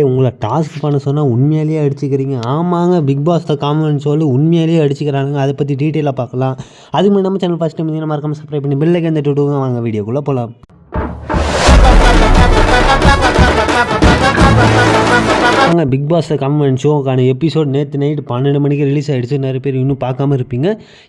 உங்களை டாஸ்க் பண்ண சொன்னால் உண்மையிலேயே அடிச்சுக்கிறீங்க. ஆமாங்க, பிக் பாஸ் த காமன் ஷோவில் உண்மையிலேயே அடிச்சுக்கிறானுங்க. அதை பற்றி டீட்டெயிலாக பார்க்கலாம். அதுக்கு முன்னாடி நம்ம சேனல் ஃபஸ்ட் டைம் மறக்காம சப்ஸ்கிரைப் பண்ணி பெல் ஐக்கான் தட்டி விட்டுங்க. வாங்க வீடியோக்குள்ளே போகலாம். பிக் பாஸ் காமன் ஷோக்கான எபிசோட் நேற்று நைட்டு 12 மணிக்கு ரிலீஸ் ஆகிடுச்சு. நிறைய பேர் இன்னும் பார்க்காம இருப்பீங்க.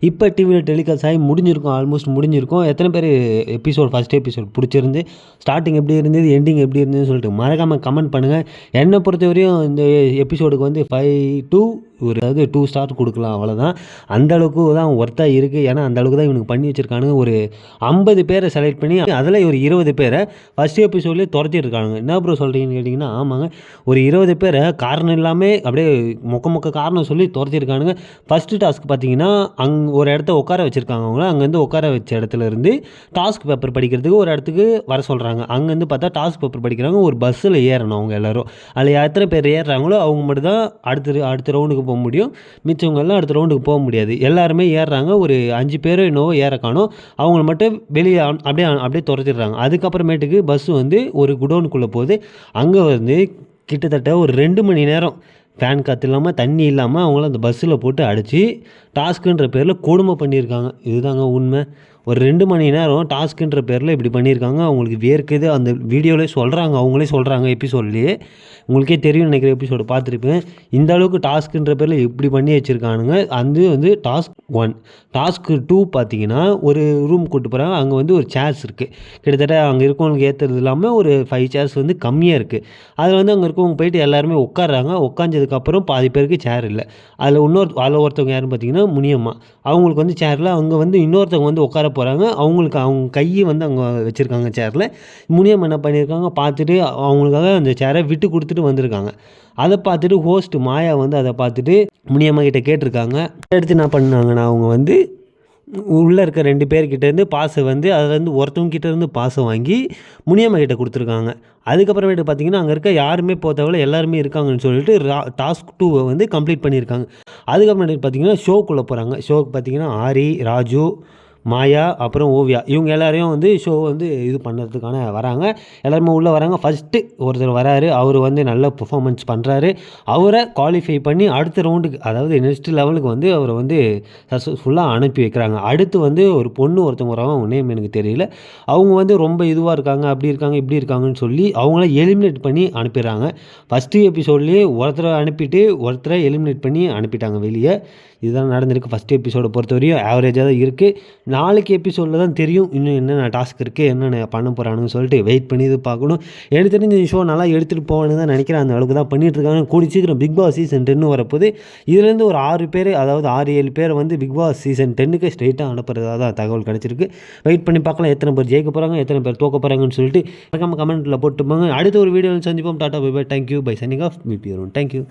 இப்போ டிவியில் டெலிகாஸ்ட் ஆகி முடிஞ்சிருக்கும், ஆல்மோஸ்ட் முடிஞ்சிருக்கும். எத்தனை பேர் எபிசோட் ஃபஸ்ட் எபிசோட் பிடிச்சிருந்து, ஸ்டார்டிங் எப்படி இருந்தது, எண்டிங் எப்படி இருந்ததுன்னு சொல்லிட்டு மறக்காமல் கமெண்ட் பண்ணுங்கள். என்னை பொறுத்தவரையும் இந்த எபிசோடுக்கு வந்து 5 to 2 ஸ்டார் கொடுக்கலாம், அவ்வளோதான். அந்தளவுக்கு தான் ஒர்த்தாக இருக்குது. ஏன்னா அந்தளவுக்கு தான் இவனுக்கு பண்ணி வச்சுருக்கானுங்க. ஒரு 50 பேரை செலக்ட் பண்ணி அதில் ஒரு 20 பேரை ஃபஸ்ட் எபிசோட்லேயே துரத்திருக்கானுங்க. என்ன ப்ரோ சொல்கிறீங்கன்னு கேட்டிங்கன்னா, ஆமாங்க, ஒரு 20 பேரை காரணம் இல்லாமல் அப்படியே மொக்க காரணம் சொல்லி துரத்திருக்கானுங்க. ஃபஸ்ட்டு டாஸ்க் பார்த்தீங்கன்னா, ஒரு இடத்த உட்கார வச்சுருக்காங்க. அவங்கள அங்கேருந்து உட்கார வச்ச இடத்துல இருந்து டாஸ்க் பேப்பர் படிக்கிறதுக்கு ஒரு இடத்துக்கு வர சொல்கிறாங்க. அங்கேருந்து பார்த்தா டாஸ்க் பேப்பர் படிக்கிறாங்க. ஒரு பஸ்ஸில் ஏறணும் அவங்க எல்லோரும். அதில் எத்தனை பேர் ஏறுறாங்களோ அவங்க மட்டும் தான் அடுத்த ரவுண்டுக்கு போக முடியும். மிச்சவங்கெல்லாம் அடுத்த ரவுண்டுக்கு போக முடியாது. எல்லாருமே ஏறுறாங்க. ஒரு 5 பேரோ என்னவோ ஏற காணோம். அவங்கள மட்டும் வெளியே அப்படியே துரத்திடுறாங்க. அதுக்கப்புறமேட்டுக்கு பஸ்ஸு வந்து ஒரு குடோனுக்குள்ளே போகுது. அங்கே வந்து கிட்டத்தட்ட ஒரு 2 மணி நேரம் ஃபேன் காற்று இல்லாமல், தண்ணி இல்லாமல் அவங்கள அந்த பஸ்ஸில் போட்டு அடித்து டாஸ்க்குன்ற பேரில் கொடுமை பண்ணியிருக்காங்க. இதுதாங்க உண்மை. ஒரு 2 மணி நேரம் டாஸ்க்குன்ற பேரில் இப்படி பண்ணியிருக்காங்க. அவங்களுக்கு வேர்க்குது. அந்த வீடியோவிலே சொல்கிறாங்க, அவங்களே சொல்கிறாங்க எபிசோட்லேயே. உங்களுக்கே தெரியும் நினைக்கிற எபிசோடு பார்த்துருப்பேன். இந்த அளவுக்கு டாஸ்க்குன்ற பேரில் இப்படி பண்ணி வச்சுருக்கானுங்க. அது வந்து டாஸ்க் 1. டாஸ்க்கு 2 பார்த்தீங்கன்னா, ஒரு ரூம் கூப்பிட்டு போகிறாங்க. அங்கே வந்து ஒரு சேர்ஸ் இருக்குது. கிட்டத்தட்ட அங்கே இருக்கவங்களுக்கு ஏற்றுறது இல்லாமல் ஒரு 5 சேர்ஸ் வந்து கம்மியாக இருக்குது. அதில் வந்து அங்கே இருக்கவங்க போயிட்டு எல்லாருமே உட்காடுறாங்க. உட்காந்ததுக்கப்புறம் பாதி பேருக்கு சேர் இல்லை. அதில் ஒருத்தவங்க யாருன்னு பார்த்தீங்கன்னா முனியம்மா. அவங்களுக்கு வந்து சேரில் அவங்க வந்து இன்னொருத்தவங்க வந்து உட்கார போகிறாங்க. அவங்க கையை வந்து அங்கே வச்சுருக்காங்க சேரில். முனியம்மா என்ன பண்ணியிருக்காங்க, பார்த்துட்டு அவங்களுக்காக அந்த சேரை விட்டு கொடுத்துட்டு வந்திருக்காங்க. அதை பார்த்துட்டு ஹோஸ்ட் மாயா வந்து அதை பார்த்துட்டு முனியம்மா கிட்டே கேட்டிருக்காங்க. எடுத்து என்ன பண்ணாங்கன்னா, அவங்க வந்து உள்ளே இருக்க 2 பேர்கிட்டேருந்து பாஸை வந்து அதுலேருந்து ஒருத்தவங்க கிட்டேருந்து பாஸை வாங்கி முனியம்மா கிட்டே கொடுத்துருக்காங்க. அதுக்கப்புறமேட்டு பார்த்தீங்கன்னா, அங்கே இருக்க யாருமே போத்தவரை எல்லாருமே இருக்காங்கன்னு சொல்லிட்டு டாஸ்க் 2 வந்து கம்ப்ளீட் பண்ணியிருக்காங்க. அதுக்கப்புறமேட்டு பார்த்தீங்கன்னா ஷோக்குள்ளே போகிறாங்க. ஷோக்கு பார்த்தீங்கன்னா ஆரி, ராஜு, மாயா, அப்புறம் ஓவியா, இவங்க எல்லாரையும் வந்து ஷோ வந்து இது பண்ணுறதுக்கான வராங்க. எல்லாருமே உள்ளே வராங்க. ஃபஸ்ட்டு ஒருத்தர் வராரு. அவர் வந்து நல்ல பெர்ஃபார்மன்ஸ் பண்ணுறாரு. அவரை குவாலிஃபை பண்ணி அடுத்த ரவுண்டுக்கு, அதாவது நெக்ஸ்ட் லெவலுக்கு வந்து அவரை வந்து சக்ஸஸ்ஃபுல்லாக அனுப்பி வைக்கிறாங்க. அடுத்து வந்து ஒரு பொண்ணு ஒருத்தவங்க வராங்க. அவங்க நேம் எனக்கு தெரியல. அவங்க வந்து ரொம்ப இதுவாக இருக்காங்க, அப்படி இருக்காங்க, இப்படி இருக்காங்கன்னு சொல்லி அவங்கள எலிமினேட் பண்ணி அனுப்பிடுறாங்க. ஃபஸ்ட்டு எபிசோட்லேயே ஒருத்தரை அனுப்பிட்டு ஒருத்தரை எலிமினேட் பண்ணி அனுப்பிட்டாங்க வெளியே. இதுதான் நடந்திருக்கு. ஃபஸ்ட் எபிசோடை பொறுத்தவரையும் ஆவரேஜாக தான் இருக்குது. நாளைக்கு எபிசோடில் தான் தெரியும் இன்னும் என்னென்ன டாஸ்க் இருக்குது, என்னென்ன பண்ண போகிறானுன்னு சொல்லிட்டு வெயிட் பண்ணி இது பார்க்கணும். எனக்கு தெரிஞ்ச ஷோ நல்லா எடுத்துகிட்டு போவான்னு தான் நினைக்கிறேன். அந்த அளவுக்கு தான் பண்ணிகிட்ருக்காங்க. கூடி சீக்கிரம் பிக் பாஸ் சீசன் 10 வரப்போது. இதுலேருந்து ஒரு 6 பேர், அதாவது 6-7 பேர் வந்து பிக் பாஸ் சீசன் 10க்கு ஸ்ட்ரெயிட்டாக அனுப்புறதா தான் தகவல் கிடச்சிருக்கு. வெயிட் பண்ணி பார்க்கலாம் எத்தனை பேர் ஜெயிக்க போகிறாங்க, எத்தனை பேர் தோக்க போகிறாங்கன்னு சொல்லிட்டு மறக்காம கமெண்ட்டில் போட்டுப்பாங்க. அடுத்த ஒரு வீடியோவில் சந்திப்போம். டாட்டா bye bye. Thank you. Bye signing off. Meet you. Thank you.